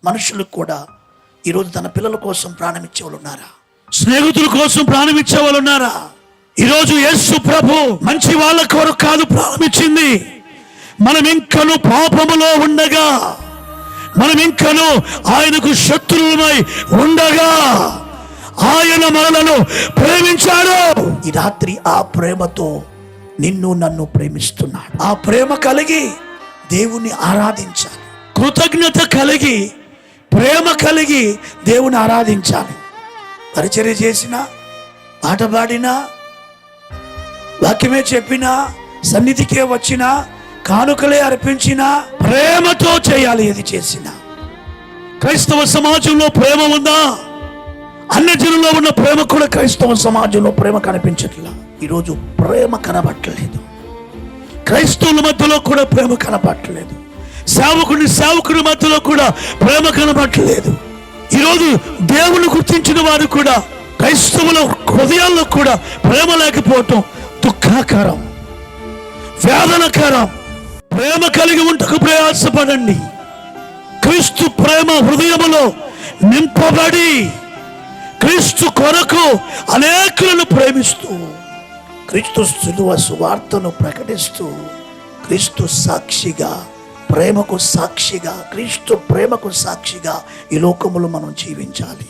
మనుషులకు కూడా ఈరోజు తన పిల్లల కోసం ప్రాణం ఇచ్చేవాళ్ళు ఉన్నారా? స్నేహితుల కోసం ప్రాణం ఇచ్చేవాళ్ళు ఉన్నారా? ఈరోజు యేసు ప్రభు మంచి వాళ్ళ కొరకు కాదు ప్రారంభించింది. మనం ఇంకను పాపములో ఉండగా, మనం ఇంకను ఆయనకు శత్రువులమై ఉండగా ఆయన మనలను ప్రేమించాడు. ఈ రాత్రి ఆ ప్రేమతో నిన్ను నన్ను ప్రేమిస్తున్నాడు. ఆ ప్రేమ కలిగి దేవుణ్ణి ఆరాధించాలి. కృతజ్ఞత కలిగి, ప్రేమ కలిగి దేవుని ఆరాధించాలి. పరిచర్య చేసినా, పాట పాడినా, వాక్యమే చెప్పినా, సన్నిధికే వచ్చినా, కానుకలే అర్పించినా ప్రేమతో చేయాలి. ఏది చేసినా క్రైస్తవ సమాజంలో ప్రేమ ఉందా? అన్యజనుల్లో ఉన్న ప్రేమ కూడా క్రైస్తవ సమాజంలో ప్రేమ కనిపించట్లా. ఈరోజు ప్రేమ కనబట్టలేదు. క్రైస్తవుల మధ్యలో కూడా ప్రేమ కనబట్టలేదు. సేవకుని మధ్యలో కూడా ప్రేమ కనబట్టలేదు. ఈరోజు దేవుని గుర్తించిన వారు కూడా క్రైస్తవుల హృదయాల్లో కూడా ప్రేమ లేకపోవటం దుఃఖకరం, వేదనకరం. ప్రేమ కలిగి ఉంటకు ప్రయాసపడండి. క్రీస్తు ప్రేమ హృదయములో నింపబడి క్రీస్తు కొరకు అనేకులను ప్రేమిస్తూ, క్రీస్తు శిలువ సువార్తను ప్రకటిస్తూ, క్రీస్తు సాక్షిగా, ప్రేమకు సాక్షిగా, క్రీస్తు ప్రేమకు సాక్షిగా ఈ లోకములో మనం జీవించాలి.